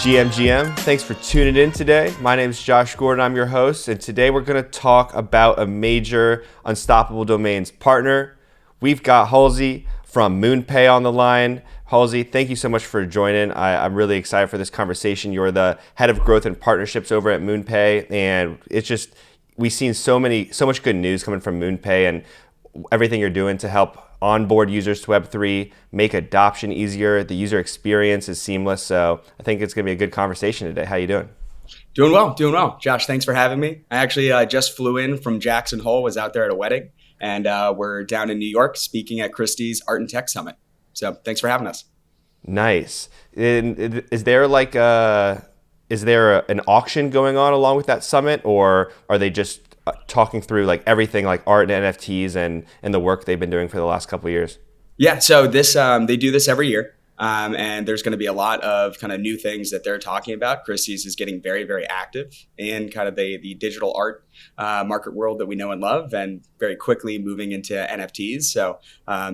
GM, thanks for tuning in today. My name is Josh Gordon, I'm your host, and today we're going to talk about a major Unstoppable Domains partner. We've got Halsey from MoonPay on the line. Halsey, thank you so much for joining. I'm really excited for this conversation. You're the head of growth and partnerships over at MoonPay, and it's just, we've seen so much good news coming from MoonPay and everything you're doing to help onboard users to Web3, make adoption easier. The user experience is seamless. So I think it's going to be a good conversation today. How you doing? Doing well. Josh, thanks for having me. I actually just flew in from Jackson Hole, was out there at a wedding, and we're down in New York speaking at Christie's Art and Tech Summit. So thanks for having us. Nice. Is there an auction going on along with that summit, or are they just talking through like everything like art and NFTs and the work they've been doing for the last couple of years? Yeah, so this they do this every year. And there's going to be a lot of kind of new things that they're talking about. Christie's is getting very, very active in kind of the digital art market world that we know and love, and very quickly moving into NFTs. So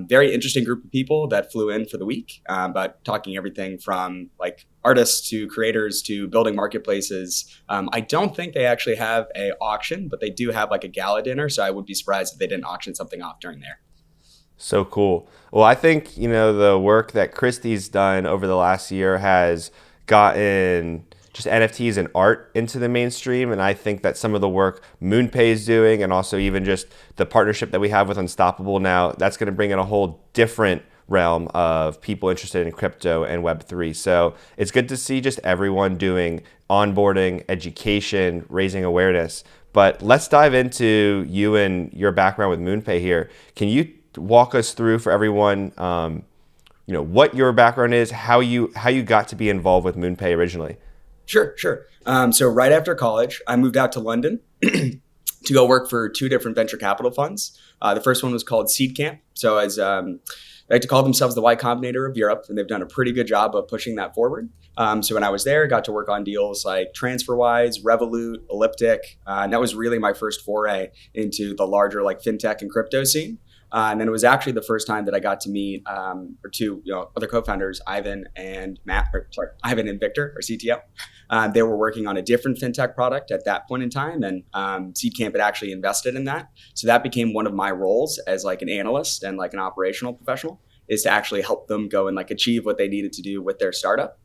very interesting group of people that flew in for the week, but talking everything from like artists to creators to building marketplaces. I don't think they actually have a auction, but they do have like a gala dinner. So I would be surprised if they didn't auction something off during there. So cool. Well, I think, the work that Christie's done over the last year has gotten just NFTs and art into the mainstream. And I think that some of the work MoonPay is doing, and also even just the partnership that we have with Unstoppable now, that's going to bring in a whole different realm of people interested in crypto and Web3. So it's good to see just everyone doing onboarding, education, raising awareness. But let's dive into you and your background with MoonPay here. Can you walk us through for everyone, what your background is, how you got to be involved with MoonPay originally? Sure. So right after college, I moved out to London to go work for two different venture capital funds. The first one was called Seed Camp. So as they like to call themselves the Y Combinator of Europe, and they've done a pretty good job of pushing that forward. So when I was there, I got to work on deals like TransferWise, Revolut, Elliptic. And that was really my first foray into the larger like fintech and crypto scene. And then it was actually the first time that I got to meet two other co-founders, Ivan and Victor, our CTO. They were working on a different fintech product at that point in time, and Seedcamp had actually invested in that. So that became one of my roles as like an analyst and like an operational professional, is to actually help them go and like achieve what they needed to do with their startup.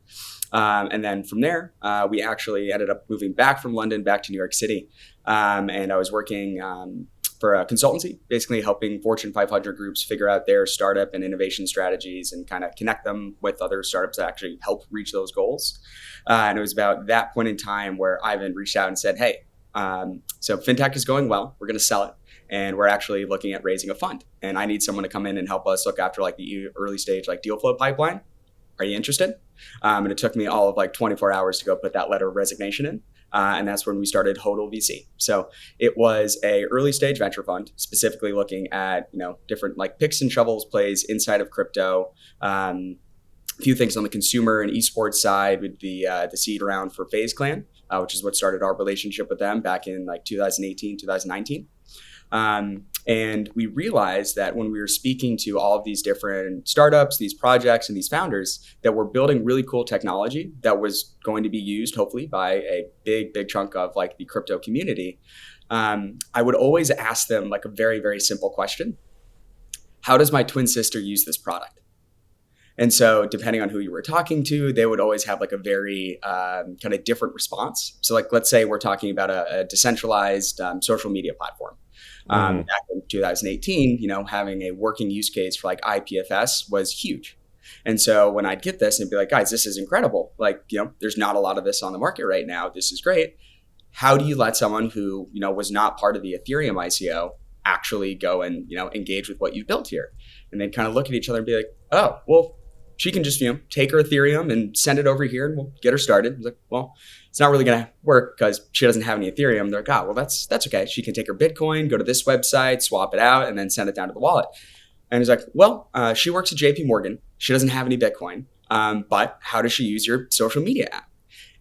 And then from there, we actually ended up moving back from London back to New York City, and I was working for a consultancy, basically helping Fortune 500 groups figure out their startup and innovation strategies and kind of connect them with other startups that actually help reach those goals. And it was about that point in time where Ivan reached out and said, hey, so fintech is going well, we're going to sell it. And we're actually looking at raising a fund. And I need someone to come in and help us look after like the early stage, like deal flow pipeline. Are you interested? And it took me all of like 24 hours to go put that letter of resignation in. And that's when we started HODL VC. So it was a early stage venture fund, specifically looking at, different like picks and shovels plays inside of crypto. A few things on the consumer and esports side with the seed round for FaZe Clan, which is what started our relationship with them back in like 2018, 2019. And we realized that when we were speaking to all of these different startups, these projects, and these founders, that we're building really cool technology that was going to be used, hopefully, by a big chunk of like the crypto community. I would always ask them like a very, very simple question. How does my twin sister use this product? And so depending on who you were talking to, they would always have like a very kind of different response. So like, let's say we're talking about a decentralized social media platform. Back in 2018, having a working use case for like IPFS was huge. And so when I'd get this and be like, guys, this is incredible. Like, there's not a lot of this on the market right now. This is great. How do you let someone who, was not part of the Ethereum ICO actually go and, engage with what you've built here? And then kind of look at each other and be like, oh, well, she can just, take her Ethereum and send it over here and we'll get her started. I was like, well, it's not really going to work because she doesn't have any Ethereum. They're like, oh, well, that's okay. She can take her Bitcoin, go to this website, swap it out, and then send it down to the wallet. And he's like, well, she works at JP Morgan. She doesn't have any Bitcoin, but how does she use your social media app?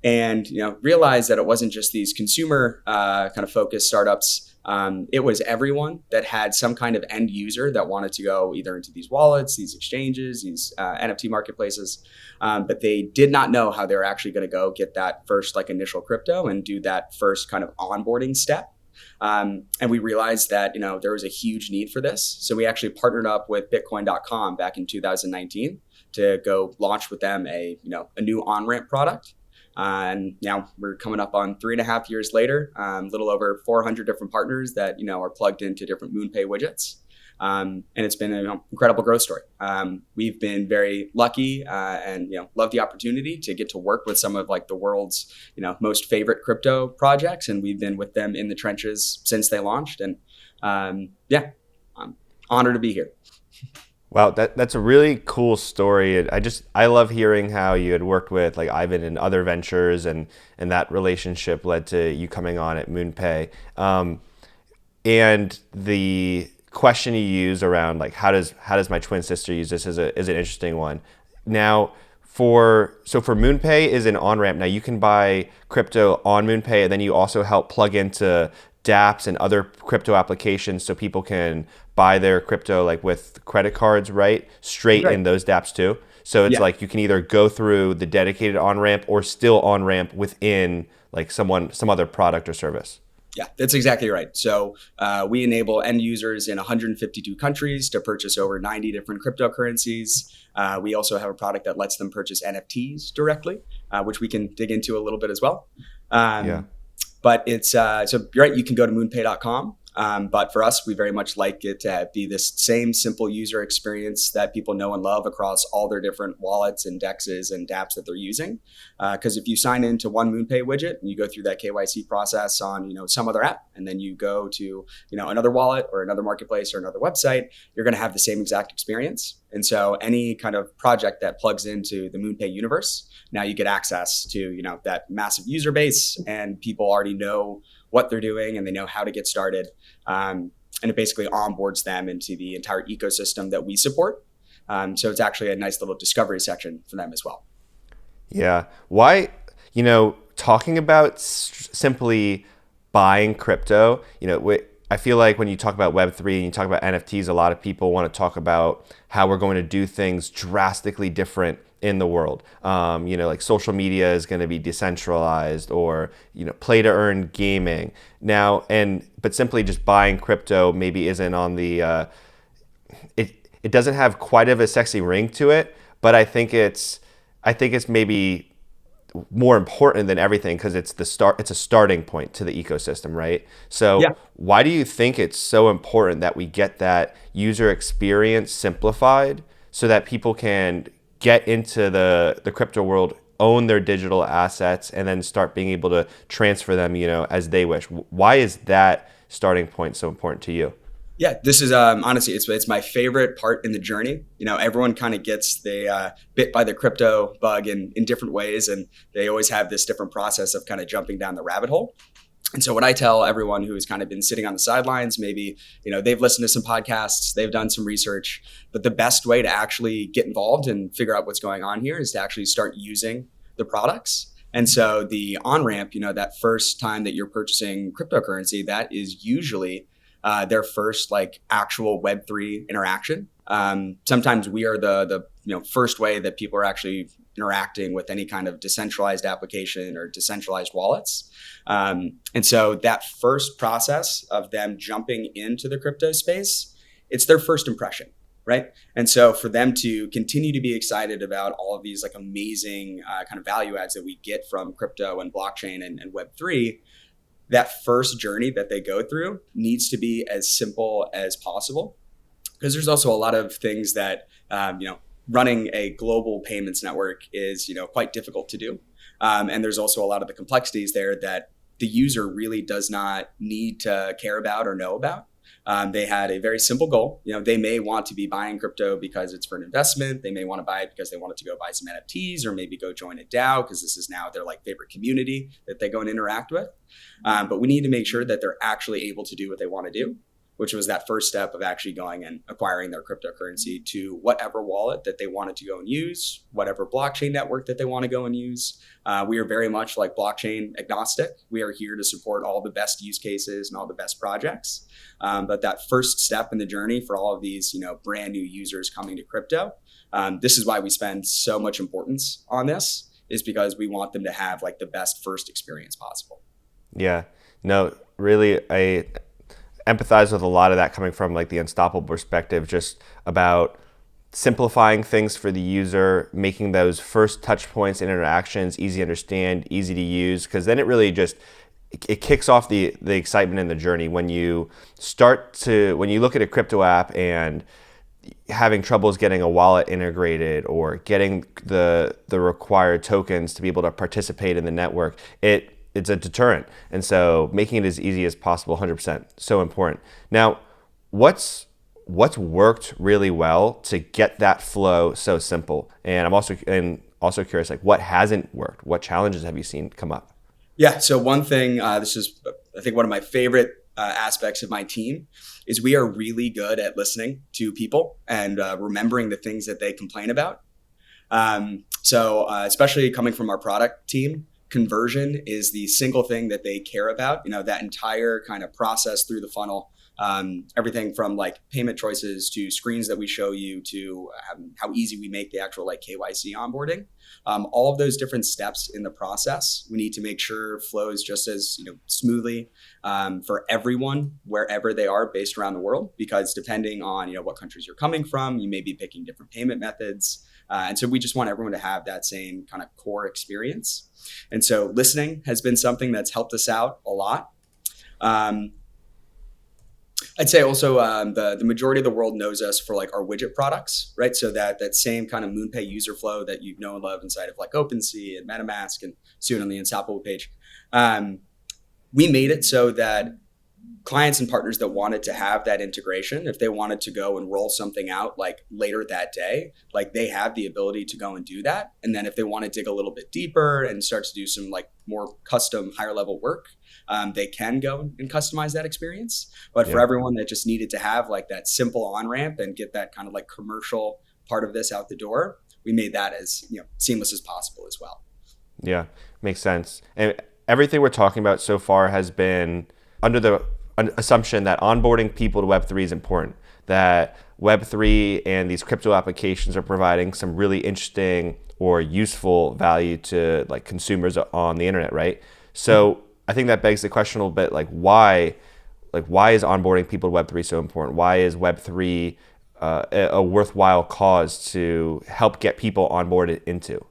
And, realize that it wasn't just these consumer kind of focused startups It was everyone that had some kind of end user that wanted to go either into these wallets, these exchanges, these NFT marketplaces, but they did not know how they were actually going to go get that first like initial crypto and do that first kind of onboarding step. And we realized that, there was a huge need for this. So we actually partnered up with Bitcoin.com back in 2019 to go launch with them a new on-ramp product. And now we're coming up on 3.5 years later, a little over 400 different partners that, are plugged into different MoonPay widgets. And it's been an incredible growth story. We've been very lucky and love the opportunity to get to work with some of like the world's most favorite crypto projects, and we've been with them in the trenches since they launched. And I'm honored to be here. Wow, that's a really cool story. I love hearing how you had worked with like Ivan and other ventures, and that relationship led to you coming on at MoonPay. And the question you use around like how does my twin sister use this is an interesting one. Now for MoonPay is an on-ramp. Now you can buy crypto on MoonPay, and then you also help plug into dApps and other crypto applications so people can buy their crypto like with credit cards, right? Straight in those dApps too. So it's like you can either go through the dedicated on-ramp or still on-ramp within like some other product or service. Yeah, that's exactly right. So we enable end users in 152 countries to purchase over 90 different cryptocurrencies. We also have a product that lets them purchase NFTs directly, which we can dig into a little bit as well. But it's so you're right. You can go to moonpay.com. But for us, we very much like it to be this same simple user experience that people know and love across all their different wallets and dexes and dApps that they're using. Because if you sign into one MoonPay widget and you go through that KYC process on some other app, and then you go to another wallet or another marketplace or another website, you're going to have the same exact experience. And so any kind of project that plugs into the MoonPay universe, now you get access to that massive user base, and people already know what they're doing and they know how to get started. And it basically onboards them into the entire ecosystem that we support. So it's actually a nice little discovery section for them as well. Yeah. Why, talking about simply buying crypto, I feel like when you talk about Web3 and you talk about NFTs, a lot of people want to talk about how we're going to do things drastically different in the world. Like social media is going to be decentralized, or, play to earn gaming now. But simply just buying crypto maybe isn't on the, it doesn't have quite of a sexy ring to it, but I think it's maybe more important than everything because it's a starting point to the ecosystem, right? So why do you think it's so important that we get that user experience simplified so that people can get into the crypto world, own their digital assets, and then start being able to transfer them, as they wish? Why is that starting point so important to you? Yeah, this is honestly, it's my favorite part in the journey. Everyone kind of gets bit by the crypto bug in different ways, and they always have this different process of kind of jumping down the rabbit hole. And so what I tell everyone who's kind of been sitting on the sidelines, maybe, they've listened to some podcasts, they've done some research, but the best way to actually get involved and figure out what's going on here is to actually start using the products. And so the on-ramp, that first time that you're purchasing cryptocurrency, that is usually their first like actual Web3 interaction. Sometimes we are the first way that people are actually interacting with any kind of decentralized application or decentralized wallets. And so that first process of them jumping into the crypto space, it's their first impression, right? And so for them to continue to be excited about all of these like amazing kind of value adds that we get from crypto and blockchain and Web3, that first journey that they go through needs to be as simple as possible, because there's also a lot of things that running a global payments network is quite difficult to do, and there's also a lot of the complexities there that the user really does not need to care about or know about. They had a very simple goal. They may want to be buying crypto because it's for an investment. They may want to buy it because they wanted to go buy some NFTs, or maybe go join a DAO because this is now their like favorite community that they go and interact with. But we need to make sure that they're actually able to do what they want to do. which was that first step of actually going and acquiring their cryptocurrency to whatever wallet that they wanted to go and use, whatever blockchain network that they want to go and use. We are very much like blockchain agnostic. We are here to support all the best use cases and all the best projects. But that first step in the journey for all of these, brand new users coming to crypto, this is why we spend so much importance on this, is because we want them to have like the best first experience possible. Yeah, no, really, I empathize with a lot of that coming from like the Unstoppable perspective, just about simplifying things for the user, making those first touch points and interactions easy to understand, easy to use, because then it really just it kicks off the excitement in the journey. When you look at a crypto app and having troubles getting a wallet integrated or getting the required tokens to be able to participate in the network, it's a deterrent. And so making it as easy as possible, 100%, so important. Now, what's worked really well to get that flow so simple? And I'm also curious, like, what hasn't worked? What challenges have you seen come up? Yeah. So one thing, this is, I think, one of my favorite aspects of my team is we are really good at listening to people and remembering the things that they complain about. So especially coming from our product team, conversion is the single thing that they care about. That entire kind of process through the funnel, everything from like payment choices to screens that we show you to how easy we make the actual like KYC onboarding. All of those different steps in the process, we need to make sure flows just as smoothly for everyone wherever they are based around the world, because depending on what countries you're coming from, you may be picking different payment methods. And so we just want everyone to have that same kind of core experience. And so listening has been something that's helped us out a lot. I'd say also the majority of the world knows us for like our widget products, right? So that same kind of MoonPay user flow that you know and love inside of like OpenSea and MetaMask and soon on the Unstoppable page. We made it so that clients and partners that wanted to have that integration, if they wanted to go and roll something out like later that day, like they have the ability to go and do that. And then if they want to dig a little bit deeper and start to do some like more custom higher level work, they can go and customize that experience. But for everyone that just needed to have like that simple on-ramp and get that kind of like commercial part of this out the door, we made that as seamless as possible as well. Yeah, makes sense. And everything we're talking about so far has been under the assumption that onboarding people to Web3 is important, that Web3 and these crypto applications are providing some really interesting or useful value to like consumers on the internet, right? So I think that begs the question a little bit, like why is onboarding people to Web3 so important? Why is Web3 a worthwhile cause to help get people onboarded into?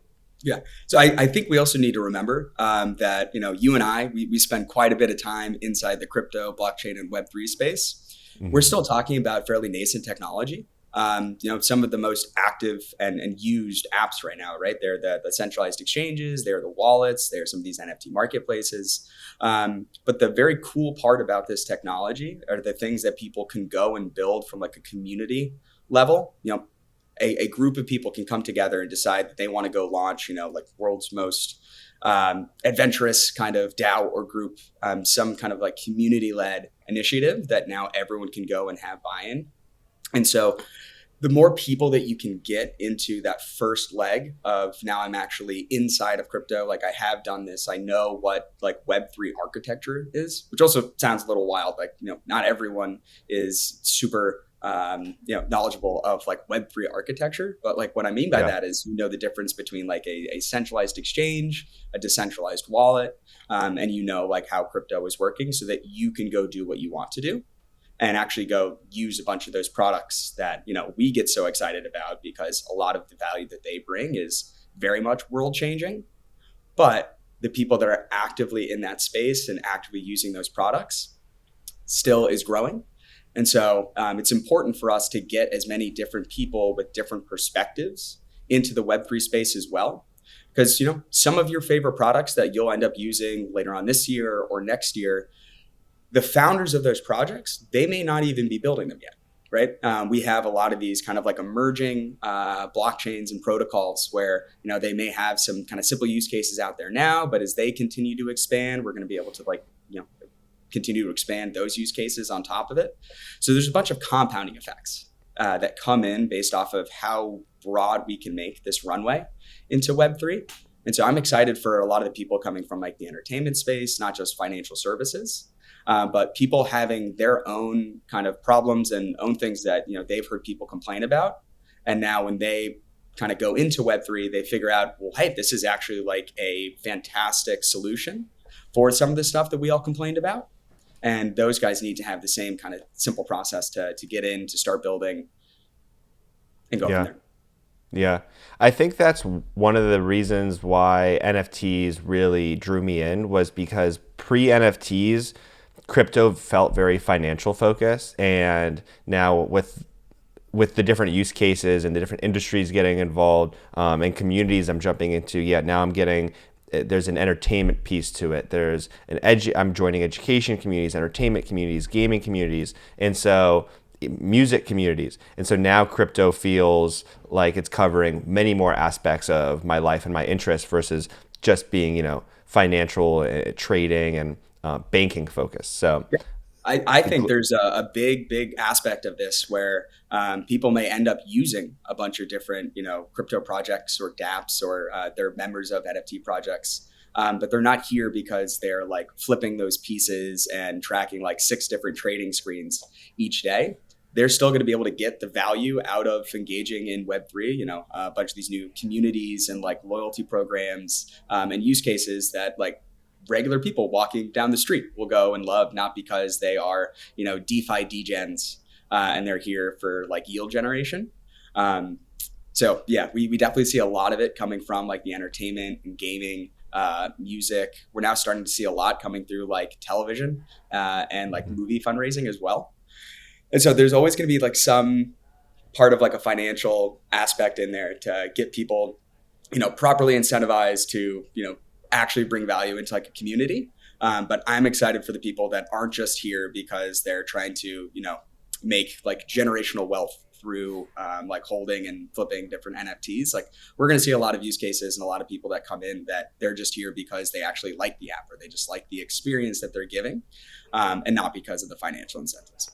Yeah. So I think we also need to remember that, you and I, we spend quite a bit of time inside the crypto, blockchain, and Web3 space. Mm-hmm. We're still talking about fairly nascent technology. Some of the most active and used apps right now, right? They're the centralized exchanges, they're the wallets, they're some of these NFT marketplaces. But the very cool part about this technology are the things that people can go and build from like a community level. A group of people can come together and decide that they want to go launch, like world's most adventurous kind of DAO or group, some kind of like community-led initiative that now everyone can go and have buy-in. And so the more people that you can get into that first leg of now I'm actually inside of crypto, like I have done this, I know what like Web3 architecture is, which also sounds a little wild. Like, not everyone is super knowledgeable of like Web3 architecture. But like what I mean by that is, the difference between like a centralized exchange, a decentralized wallet, and like how crypto is working so that you can go do what you want to do and actually go use a bunch of those products that, we get so excited about because a lot of the value that they bring is very much world changing. But the people that are actively in that space and actively using those products still is growing. And so it's important for us to get as many different people with different perspectives into the Web3 space as well. Because, some of your favorite products that you'll end up using later on this year or next year, the founders of those projects, they may not even be building them yet, right? We have a lot of these kind of like emerging blockchains and protocols where, they may have some kind of simple use cases out there now, but as they continue to expand, we're going to be able to continue to expand those use cases on top of it. So there's a bunch of compounding effects that come in based off of how broad we can make this runway into Web3. And so I'm excited for a lot of the people coming from like the entertainment space, not just financial services, but people having their own kind of problems and own things that, you know, they've heard people complain about. And now when they kind of go into Web3, they figure out, well, hey, this is actually like a fantastic solution for some of the stuff that we all complained about. And those guys need to have the same kind of simple process to get in, to start building and go from there. Yeah. I think that's one of the reasons why NFTs really drew me in, was because pre-NFTs, crypto felt very financial focused. And now with the different use cases and the different industries getting involved, and communities I'm jumping into, now I'm getting, there's an entertainment piece to it. There's I'm joining education communities, entertainment communities, gaming communities, and so music communities. And so now crypto feels like it's covering many more aspects of my life and my interests versus just being, you know, financial, trading and banking focused. So I think there's a big aspect of this where people may end up using a bunch of different, you know, crypto projects or dApps, or they're members of NFT projects, but they're not here because they're like flipping those pieces and tracking like 6 different trading screens each day. They're still going to be able to get the value out of engaging in Web3, you know, a bunch of these new communities and like loyalty programs and use cases that like regular people walking down the street will go and love, not because they are, you know, DeFi degens and they're here for like yield generation. So yeah, we definitely see a lot of it coming from like the entertainment and gaming, music. We're now starting to see a lot coming through like television and like movie fundraising as well. And so there's always going to be like some part of like a financial aspect in there to get people, you know, properly incentivized to, you know, actually bring value into like a community. But I'm excited for the people that aren't just here because they're trying to, you know, make like generational wealth through like holding and flipping different NFTs. Like we're going to see a lot of use cases and a lot of people that come in that they're just here because they actually like the app, or they just like the experience that they're giving, and not because of the financial incentives.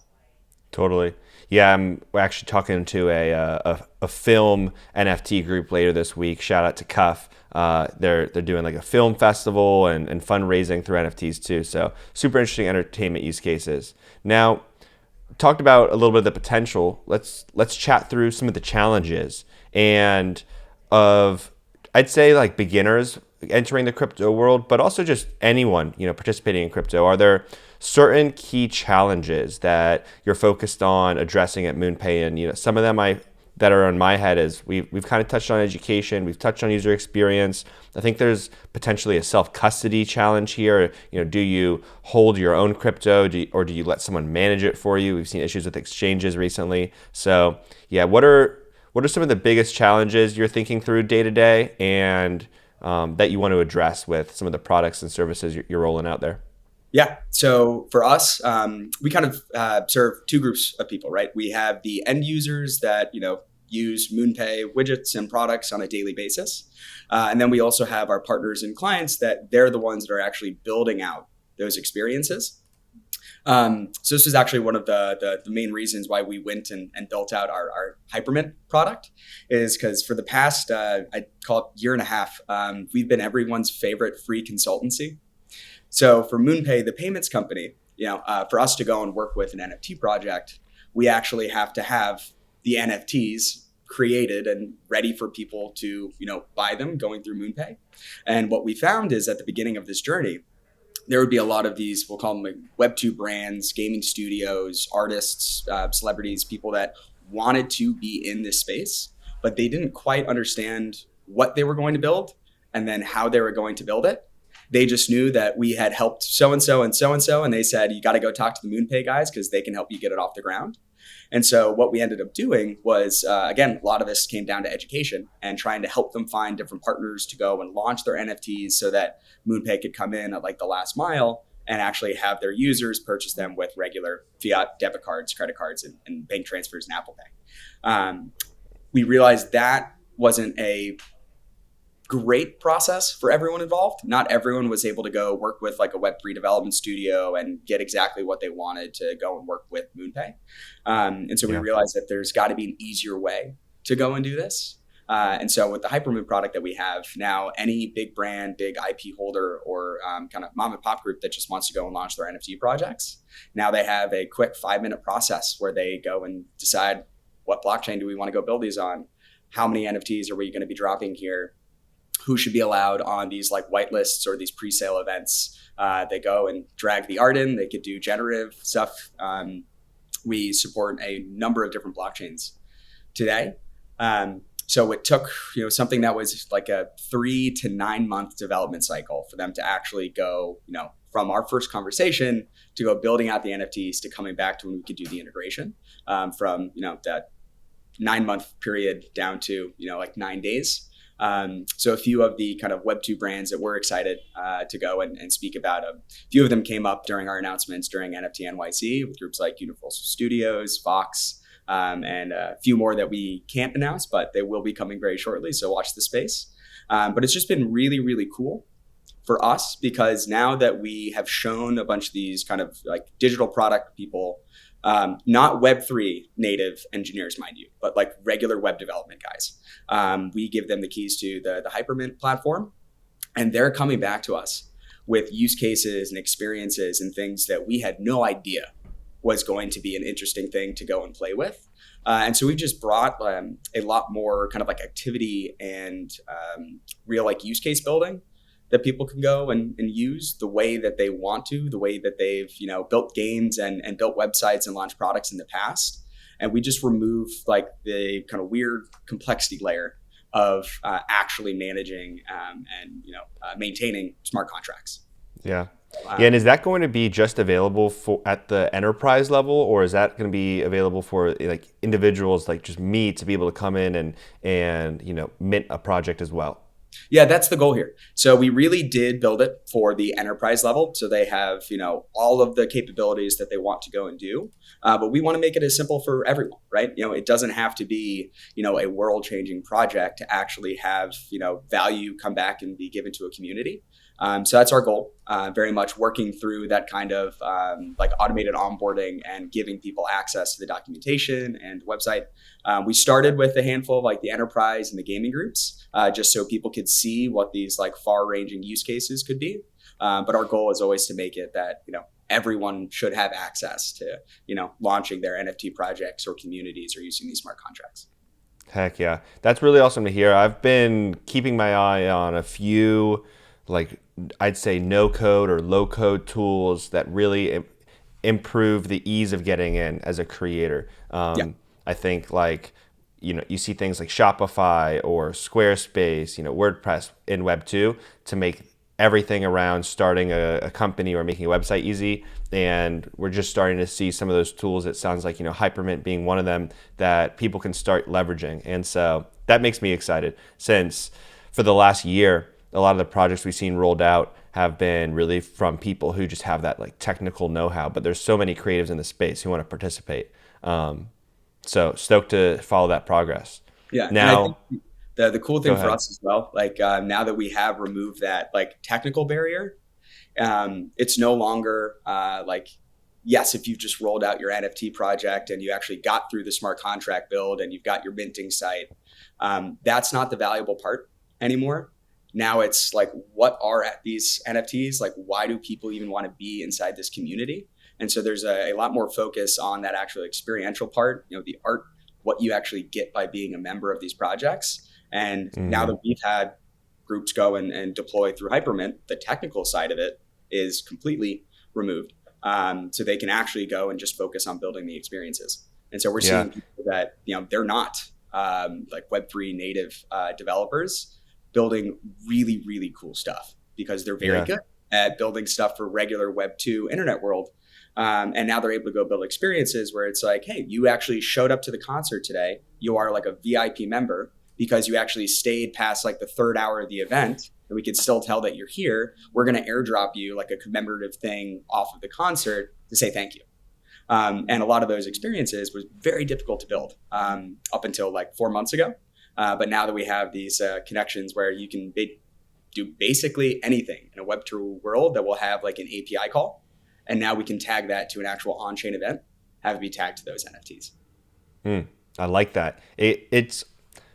Totally. Yeah, I'm actually talking to a film NFT group later this week. Shout out to Cuff. They're doing like a film festival and fundraising through NFTs too. So super interesting entertainment use cases. Now, talked about a little bit of the potential. Let's chat through some of the challenges and of, I'd say, like beginners entering the crypto world, but also just anyone, you know, participating in crypto. Are there certain key challenges that you're focused on addressing at MoonPay? And, you know, some of them that are in my head is we've kind of touched on education, we've touched on user experience. I think there's potentially a self-custody challenge here. You know, do you hold your own crypto, or do you let someone manage it for you? We've seen issues with exchanges recently. So yeah, what are some of the biggest challenges you're thinking through day to day, and that you want to address with some of the products and services you're rolling out there? Yeah. So for us, we kind of serve 2 groups of people, right? We have the end users that, you know, use MoonPay widgets and products on a daily basis. And then we also have our partners and clients that they're the ones that are actually building out those experiences. So this is actually one of the main reasons why we went and built out our Hypermint product, is because for the past, I'd call it year and a half, we've been everyone's favorite free consultancy. So for MoonPay, the payments company, you know, for us to go and work with an NFT project, we actually have to have the NFTs created and ready for people to, you know, buy them going through MoonPay. And what we found is at the beginning of this journey, there would be a lot of these, we'll call them like Web2 brands, gaming studios, artists, celebrities, people that wanted to be in this space, but they didn't quite understand what they were going to build and then how they were going to build it. They just knew that we had helped so-and-so and so-and-so, and they said, you got to go talk to the MoonPay guys because they can help you get it off the ground. And so what we ended up doing was, again, a lot of this came down to education and trying to help them find different partners to go and launch their NFTs so that MoonPay could come in at like the last mile and actually have their users purchase them with regular fiat debit cards, credit cards, and bank transfers and Apple Pay. We realized that wasn't a great process for everyone involved. Not everyone was able to go work with like a Web3 development studio and get exactly what they wanted to go and work with MoonPay. And so we Yeah. realized that there's got to be an easier way to go and do this. And so with the Hypermint product that we have now, any big brand, big IP holder, or kind of mom and pop group that just wants to go and launch their NFT projects, now they have a quick 5-minute process where they go and decide, what blockchain do we want to go build these on? How many NFTs are we going to be dropping here? Who should be allowed on these like whitelists or these pre-sale events? They go and drag the art in. They could do generative stuff. We support a number of different blockchains today. So it took something that was like a 3 to 9 month development cycle for them to actually go from our first conversation to go building out the NFTs to coming back to when we could do the integration, from that 9-month period down to like 9 days. So a few of the kind of Web2 brands that we're excited to go and speak about, a few of them came up during our announcements during NFT NYC with groups like Universal Studios, Fox, and a few more that we can't announce, but they will be coming very shortly. So watch the space. But it's just been really, really cool for us, because now that we have shown a bunch of these kind of like digital product people, not Web3 native engineers, mind you, but like regular web development guys. We give them the keys to the Hypermint platform, and they're coming back to us with use cases and experiences and things that we had no idea was going to be an interesting thing to go and play with. And so we just brought a lot more kind of like activity and real like use case building that people can go and use the way that they want to, the way that they've built games and built websites and launched products in the past. And we just remove like the kind of weird complexity layer of actually managing and maintaining smart contracts. Yeah. Yeah, and is that going to be just available for at the enterprise level, or is that going to be available for like individuals like just me to be able to come in and mint a project as well? Yeah, that's the goal here. So we really did build it for the enterprise level. So they have, all of the capabilities that they want to go and do. But we want to make it as simple for everyone, right? It doesn't have to be, a world-changing project to actually have, value come back and be given to a community. So that's our goal, very much working through that kind of like automated onboarding and giving people access to the documentation and the website. We started with a handful of like the enterprise and the gaming groups, just so people could see what these like far-ranging use cases could be. But our goal is always to make it that, everyone should have access to, launching their NFT projects or communities or using these smart contracts. Heck yeah. That's really awesome to hear. I've been keeping my eye on a few, like I'd say no code or low code tools that really improve the ease of getting in as a creator. I think like, you see things like Shopify or Squarespace, WordPress in Web2 to make everything around starting a company or making a website easy. And we're just starting to see some of those tools. It sounds like, Hypermint being one of them that people can start leveraging. And so that makes me excited, since for the last year, a lot of the projects we've seen rolled out have been really from people who just have that like technical know-how, but there's so many creatives in the space who want to participate. So stoked to follow that progress. Yeah. Now, and I think the cool thing for us as well, like now that we have removed that like technical barrier, it's no longer like, yes, if you've just rolled out your NFT project and you actually got through the smart contract build and you've got your minting site, that's not the valuable part anymore. Now it's like, what are these NFTs? Like, why do people even want to be inside this community? And so there's a lot more focus on that actual experiential part, the art, what you actually get by being a member of these projects. And now that we've had groups go and deploy through Hypermint, the technical side of it is completely removed. So they can actually go and just focus on building the experiences. And so we're seeing people that, they're not like Web3 native developers building really, really cool stuff, because they're very good at building stuff for regular Web2 internet world. And now they're able to go build experiences where it's like, hey, you actually showed up to the concert today. You are like a VIP member because you actually stayed past like the 3rd hour of the event, and we could still tell that you're here. We're going to airdrop you like a commemorative thing off of the concert to say thank you. And a lot of those experiences was very difficult to build up until like 4 months ago. But now that we have these connections where you can do basically anything in a Web2 world that will have like an API call, and now we can tag that to an actual on-chain event, have it be tagged to those NFTs. I like that. It's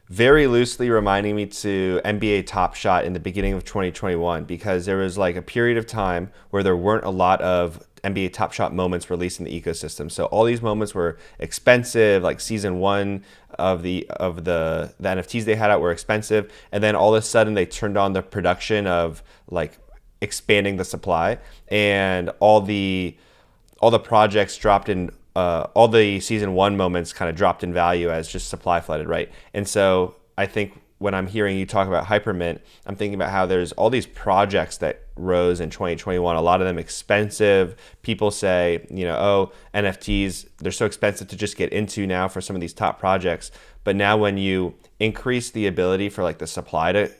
very loosely reminding me to NBA Top Shot in the beginning of 2021, because there was like a period of time where there weren't a lot of NBA Top Shot moments released in the ecosystem. So all these moments were expensive, like season one of the NFTs they had out were expensive, and then all of a sudden they turned on the production of like expanding the supply, and all the projects dropped in, all the season one moments kind of dropped in value as just supply flooded, right? And so I think when I'm hearing you talk about Hypermint, I'm thinking about how there's all these projects that rose in 2021, a lot of them expensive. People say, oh, NFTs, they're so expensive to just get into now for some of these top projects. But now when you increase the ability for like the supply to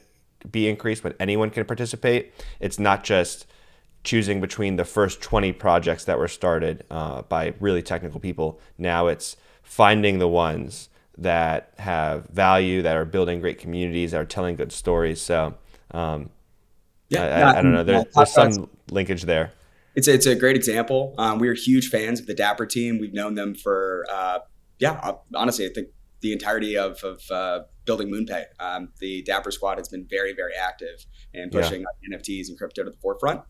be increased, when anyone can participate, it's not just choosing between the first 20 projects that were started by really technical people. Now it's finding the ones that have value, that are building great communities, that are telling good stories. So I don't know. There's some linkage there. It's a great example. We are huge fans of the Dapper team. We've known them for, honestly, I think the entirety of building MoonPay. The Dapper squad has been very, very active in pushing NFTs and crypto to the forefront.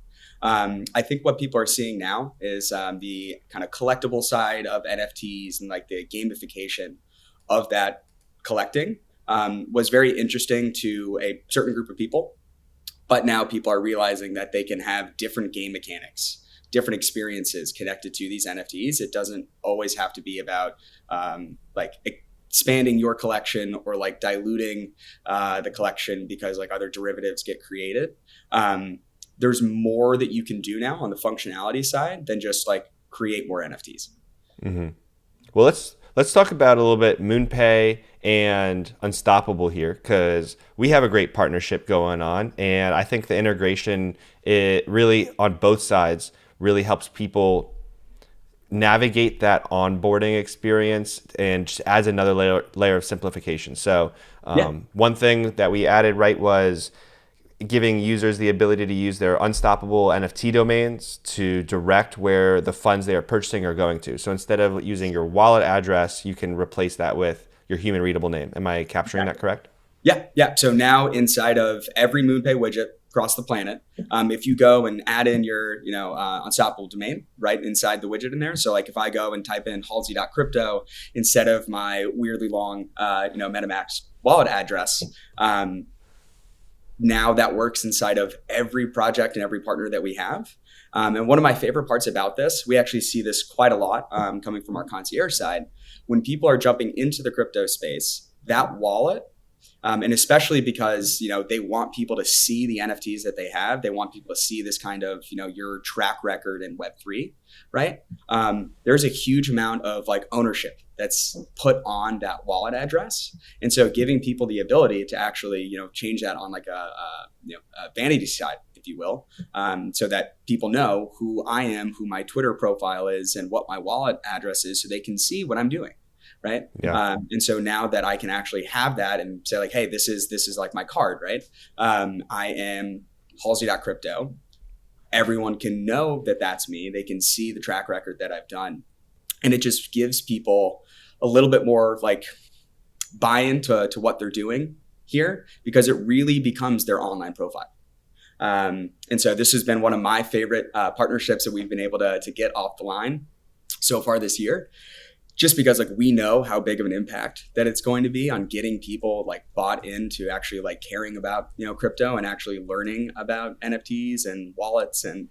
I think what people are seeing now is the kind of collectible side of NFTs and like the gamification of that collecting was very interesting to a certain group of people. But now people are realizing that they can have different game mechanics, different experiences connected to these NFTs. It doesn't always have to be about like expanding your collection or like diluting the collection because like other derivatives get created. There's more that you can do now on the functionality side than just like create more NFTs. Mm-hmm. Well, let's talk about a little bit MoonPay and Unstoppable here, because we have a great partnership going on, and I think the integration, it really on both sides really helps people navigate that onboarding experience and just adds another layer of simplification. So one thing that we added was giving users the ability to use their Unstoppable NFT domains to direct where the funds they are purchasing are going to. So instead of using your wallet address, you can replace that with your human readable name. Am I capturing that correct? Yeah. So now inside of every MoonPay widget across the planet, if you go and add in your Unstoppable domain right inside the widget in there. So like if I go and type in halsey.crypto instead of my weirdly long MetaMask wallet address, now that works inside of every project and every partner that we have. And one of my favorite parts about this, we actually see this quite a lot coming from our concierge side. When people are jumping into the crypto space, that wallet, and especially because, they want people to see the NFTs that they have. They want people to see this kind of, your track record in Web3, right? There's a huge amount of like ownership that's put on that wallet address. And so giving people the ability to actually, change that on like a vanity side, if you will, so that people know who I am, who my Twitter profile is, and what my wallet address is, so they can see what I'm doing. Right. Yeah. And so now that I can actually have that and say like, hey, this is like my card, right? I am halsey.crypto. Everyone can know that that's me. They can see the track record that I've done. And it just gives people a little bit more like buy-in to what they're doing here, because it really becomes their online profile. And so this has been one of my favorite partnerships that we've been able to get off the line so far this year. Just because like we know how big of an impact that it's going to be on getting people like bought into actually like caring about crypto and actually learning about NFTs and wallets, and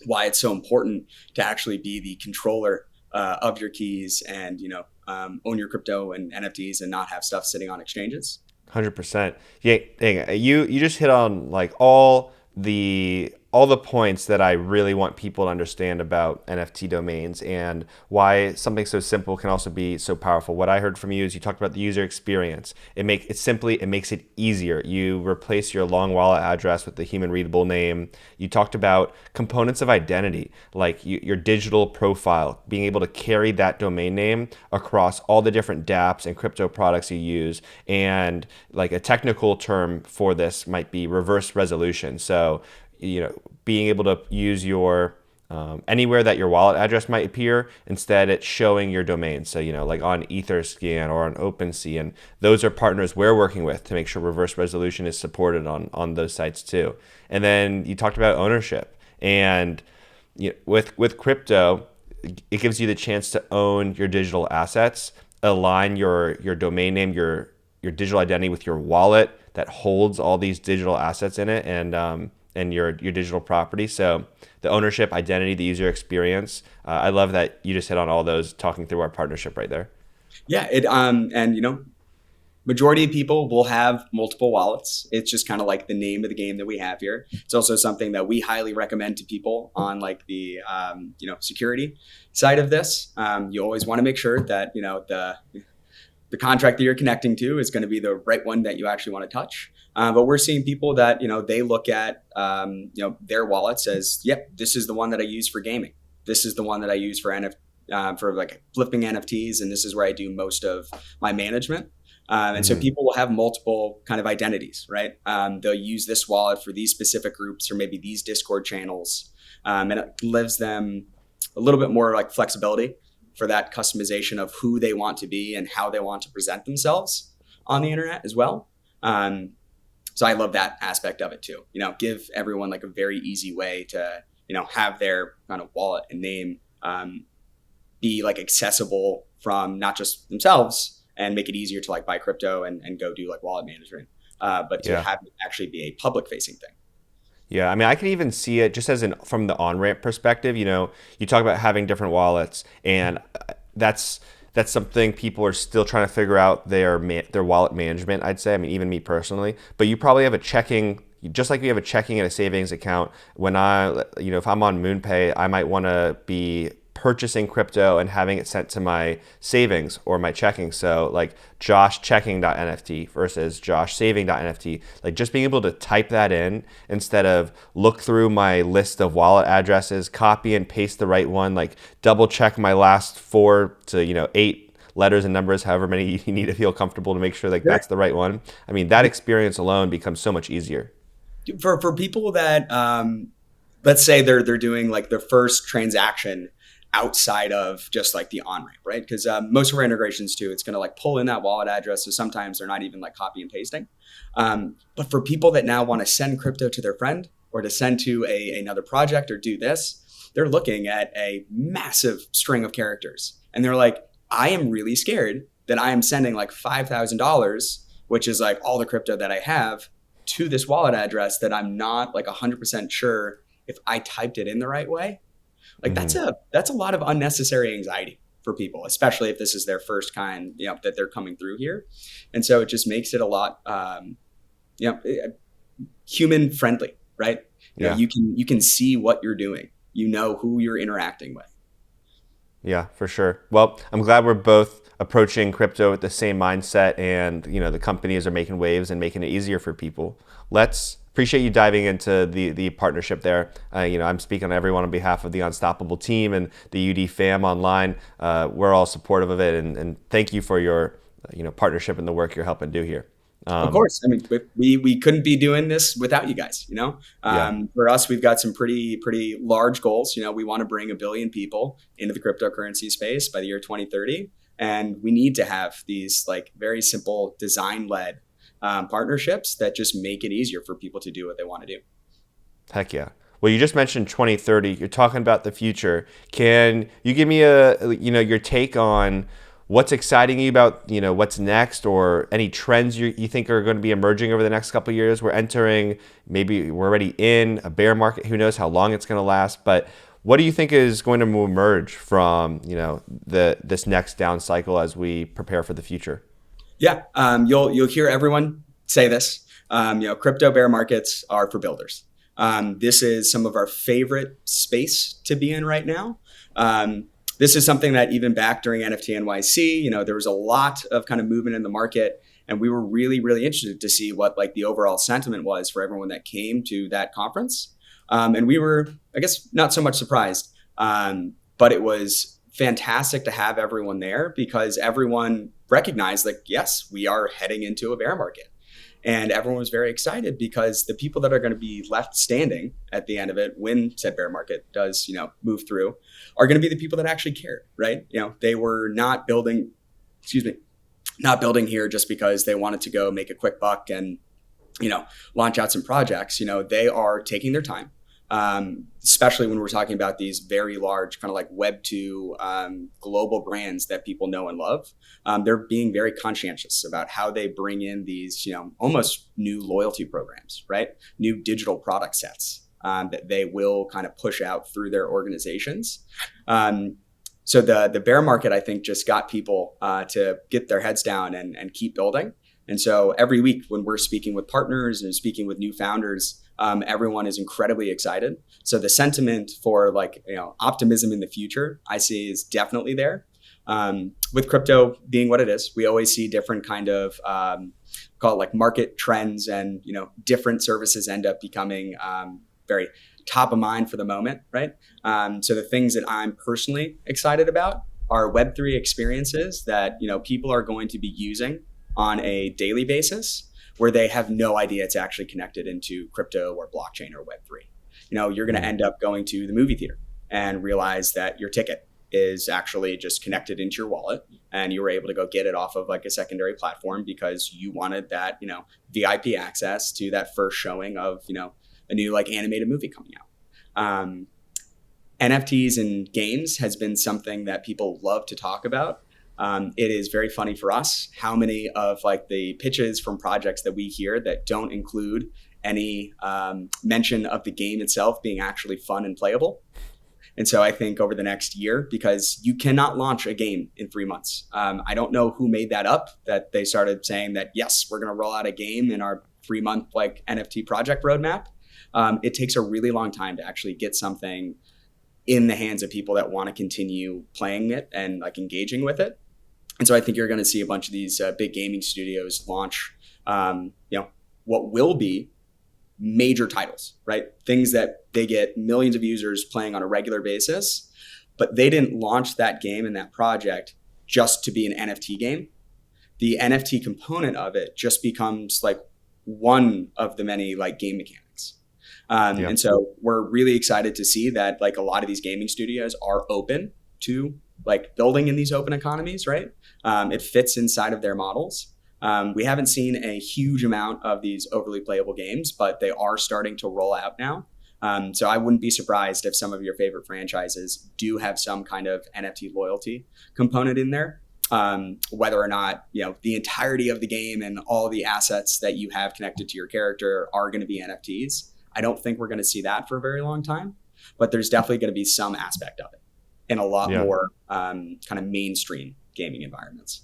why it's so important to actually be the controller of your keys and own your crypto and NFTs and not have stuff sitting on exchanges. 100%. Yeah, dang, you just hit on like all the all the points that I really want people to understand about NFT domains and why something so simple can also be so powerful. What I heard from you is you talked about the user experience. It makes it easier. You replace your long wallet address with the human readable name. You talked about components of identity, like your digital profile, being able to carry that domain name across all the different dApps and crypto products you use. And like a technical term for this might be reverse resolution. So being able to use your anywhere that your wallet address might appear, instead it's showing your domain. So, like on Etherscan or on OpenSea, and those are partners we're working with to make sure reverse resolution is supported on those sites too. And then you talked about ownership, and with crypto, it gives you the chance to own your digital assets, align your domain name, your digital identity with your wallet that holds all these digital assets in it, and your digital property. So the ownership, identity, the user experience. I love that you just hit on all those talking through our partnership right there. Yeah, majority of people will have multiple wallets. It's just kind of like the name of the game that we have here. It's also something that we highly recommend to people on like the security side of this. You always want to make sure that the contract that you're connecting to is going to be the right one that you actually want to touch. But we're seeing people that, they look at, their wallets as, yep, this is the one that I use for gaming. This is the one that I use for for like flipping NFTs. And this is where I do most of my management. And so people will have multiple kind of identities, right? They'll use this wallet for these specific groups or maybe these Discord channels. And it gives them a little bit more like flexibility for that customization of who they want to be and how they want to present themselves on the internet as well. So I love that aspect of it too. Give everyone like a very easy way to, have their kind of wallet and name be like accessible from not just themselves and make it easier to like buy crypto and go do like wallet management, but to have it actually be a public facing thing. Yeah, I mean, I can even see it just from the on-ramp perspective. You talk about having different wallets, and that's something people are still trying to figure out their wallet management, I'd say. I mean, even me personally. But you probably have a checking, just like we have a checking and a savings account. If I'm on MoonPay, I might want to be purchasing crypto and having it sent to my savings or my checking. So like joshchecking.nft versus joshsaving.nft, like just being able to type that in instead of look through my list of wallet addresses, copy and paste the right one, like double check my last 4 to 8 letters and numbers, however many you need to feel comfortable to make sure like that's the right one. I mean, that experience alone becomes so much easier. For people that, let's say they're doing like their first transaction outside of just like the on-ramp, right? Because most of our integrations too, it's going to like pull in that wallet address. So sometimes they're not even like copy and pasting. But for people that now want to send crypto to their friend or to send to another project or do this, they're looking at a massive string of characters. And they're like, I am really scared that I am sending like $5,000, which is like all the crypto that I have, to this wallet address that I'm not like 100% sure if I typed it in the right way. Like that's a lot of unnecessary anxiety for people, especially if this is their first kind, that they're coming through here. And so it just makes it a lot, human friendly, right? You can see what you're doing, who you're interacting with. Yeah, for sure. Well, I'm glad we're both approaching crypto with the same mindset, and the companies are making waves and making it easier for people. Appreciate you diving into the partnership there. I'm speaking on everyone on behalf of the Unstoppable team and the UD fam online. We're all supportive of it, and thank you for your partnership and the work you're helping do here. Of course. I mean, we couldn't be doing this without you guys, For us, we've got some pretty large goals. We want to bring 1 billion people into the cryptocurrency space by the year 2030. And we need to have these like very simple design-led partnerships that just make it easier for people to do what they want to do. Heck yeah. Well, you just mentioned 2030. You're talking about the future. Can you give me your take on what's exciting you about, what's next, or any trends you think are going to be emerging over the next couple of years? Maybe we're already in a bear market. Who knows how long it's going to last? But what do you think is going to emerge from, this next down cycle as we prepare for the future? Yeah, you'll hear everyone say this. Crypto bear markets are for builders. This is some of our favorite space to be in right now. This is something that even back during NFT NYC, there was a lot of kind of movement in the market, and we were really, really interested to see what like the overall sentiment was for everyone that came to that conference. And we were, I guess, not so much surprised, but it was fantastic to have everyone there because everyone recognized like, yes, we are heading into a bear market. And everyone was very excited because the people that are going to be left standing at the end of it when said bear market does, move through are going to be the people that actually care, right? They were not building here just because they wanted to go make a quick buck and, launch out some projects. They are taking their time, especially when we're talking about these very large kind of like Web2 global brands that people know and love. They're being very conscientious about how they bring in these, almost new loyalty programs, right? New digital product sets that they will kind of push out through their organizations. So the bear market, I think, just got people to get their heads down and keep building. And so every week when we're speaking with partners and speaking with new founders, everyone is incredibly excited. So the sentiment for optimism in the future, I see is definitely there. With crypto being what it is, we always see different kind of call it like market trends, and different services end up becoming very top of mind for the moment, right? So the things that I'm personally excited about are Web3 experiences that people are going to be using on a daily basis, where they have no idea it's actually connected into crypto or blockchain or Web3. You're going to end up going to the movie theater and realize that your ticket is actually just connected into your wallet, and you were able to go get it off of like a secondary platform because you wanted that, VIP access to that first showing of, a new like animated movie coming out. NFTs and games has been something that people love to talk about. It is very funny for us how many of like the pitches from projects that we hear that don't include any mention of the game itself being actually fun and playable. And so I think over the next year, because you cannot launch a game in 3 months. I don't know who made that up, that they started saying that, yes, we're going to roll out a game in our 3-month like NFT project roadmap. It takes a really long time to actually get something in the hands of people that want to continue playing it and like engaging with it. And so I think you're going to see a bunch of these big gaming studios launch, what will be major titles, right? Things that they get millions of users playing on a regular basis, but they didn't launch that game and that project just to be an NFT game. The NFT component of it just becomes like one of the many like game mechanics. And so we're really excited to see that like a lot of these gaming studios are open to like building in these open economies, right? It fits inside of their models. We haven't seen a huge amount of these overly playable games, but they are starting to roll out now. So I wouldn't be surprised if some of your favorite franchises do have some kind of NFT loyalty component in there. Whether or not, the entirety of the game and all the assets that you have connected to your character are going to be NFTs. I don't think we're going to see that for a very long time, but there's definitely going to be some aspect of it in a lot more kind of mainstream gaming environments.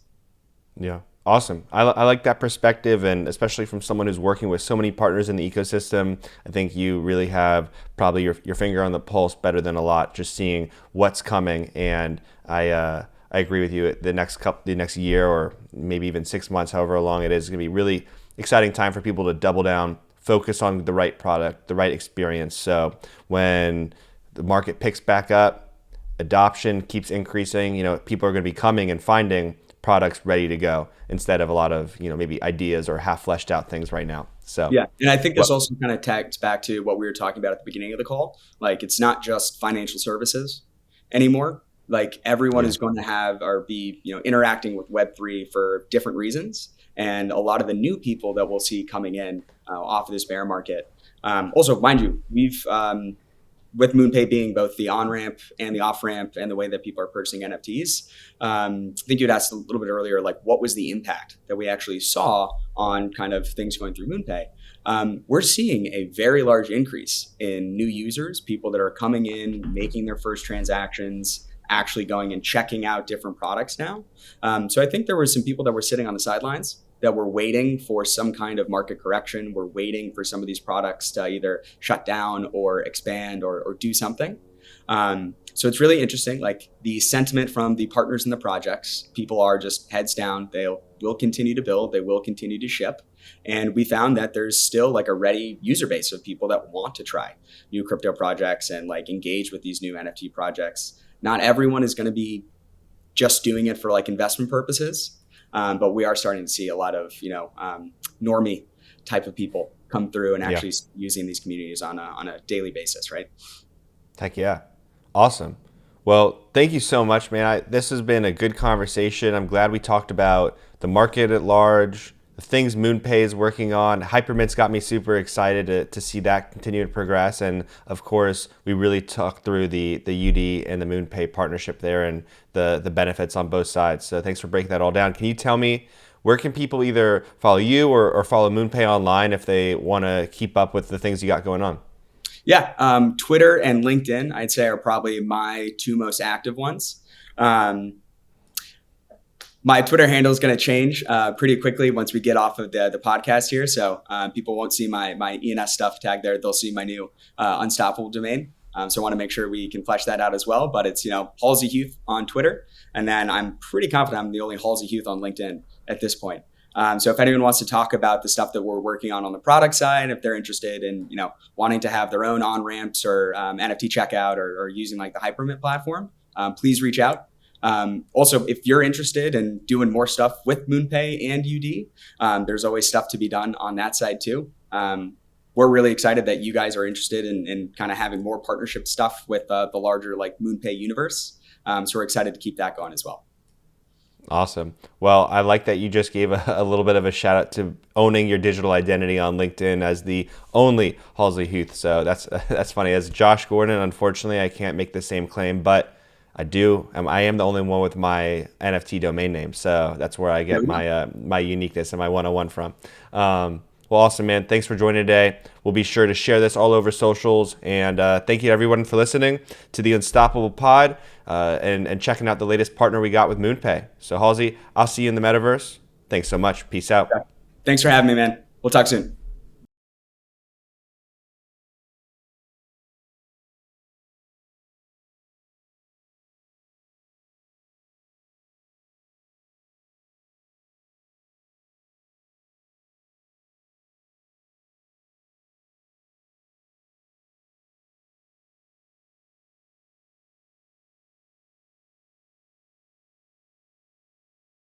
Yeah. Awesome. I like that perspective, and especially from someone who's working with so many partners in the ecosystem. I think you really have probably your finger on the pulse better than a lot, just seeing what's coming. And I agree with you. The next year, or maybe even 6 months, however long it is going to be really exciting time for people to double down, focus on the right product, the right experience. So when the market picks back up, adoption keeps increasing, people are going to be coming and finding products ready to go instead of a lot of, maybe ideas or half fleshed out things right now. So yeah. And I think this also kind of tags back to what we were talking about at the beginning of the call. Like, it's not just financial services anymore. Like, everyone is going to have or be, interacting with Web3 for different reasons. And a lot of the new people that we'll see coming in off of this bear market. Also, mind you, we've, with MoonPay being both the on-ramp and the off-ramp and the way that people are purchasing NFTs, I think you'd asked a little bit earlier, like, what was the impact that we actually saw on kind of things going through MoonPay? We're seeing a very large increase in new users, people that are coming in, making their first transactions, actually going and checking out different products now. So I think there were some people that were sitting on the sidelines that we're waiting for some kind of market correction. We're waiting for some of these products to either shut down or expand or do something. So it's really interesting, like the sentiment from the partners in the projects. People are just heads down. They will continue to build. They will continue to ship. And we found that there's still like a ready user base of people that want to try new crypto projects and like engage with these new NFT projects. Not everyone is going to be just doing it for like investment purposes. But we are starting to see a lot of, normie type of people come through and actually using these communities on a daily basis, right? Heck yeah. Awesome. Well, thank you so much, man. This has been a good conversation. I'm glad we talked about the market at large, the things MoonPay is working on. Hypermint's got me super excited to see that continue to progress. And of course, we really talked through the UD and the MoonPay partnership there and the benefits on both sides. So thanks for breaking that all down. Can you tell me, where can people either follow you or follow MoonPay online if they want to keep up with the things you got going on? Yeah, Twitter and LinkedIn, I'd say, are probably my two most active ones. My Twitter handle is going to change pretty quickly once we get off of the podcast here. So people won't see my ENS stuff tag there. They'll see my new Unstoppable domain. So I want to make sure we can flesh that out as well. But it's, Halsey Huth on Twitter. And then I'm pretty confident I'm the only Halsey Huth on LinkedIn at this point. So if anyone wants to talk about the stuff that we're working on the product side, if they're interested in, wanting to have their own on-ramps or NFT checkout or using like the Hypermint platform, please reach out. Also, if you're interested in doing more stuff with MoonPay and UD, there's always stuff to be done on that side too. We're really excited that you guys are interested in kind of having more partnership stuff with the larger like MoonPay universe. So we're excited to keep that going as well. Awesome. Well, I like that you just gave a little bit of a shout out to owning your digital identity on LinkedIn as the only Halsey Huth. So that's funny. As Josh Gordon, unfortunately, I can't make the same claim, but I am the only one with my NFT domain name. So that's where I get my uniqueness and my 101 from. Well, awesome, man. Thanks for joining today. We'll be sure to share this all over socials. And thank you to everyone for listening to the Unstoppable Pod and checking out the latest partner we got with MoonPay. So, Halsey, I'll see you in the metaverse. Thanks so much. Peace out. Thanks for having me, man. We'll talk soon.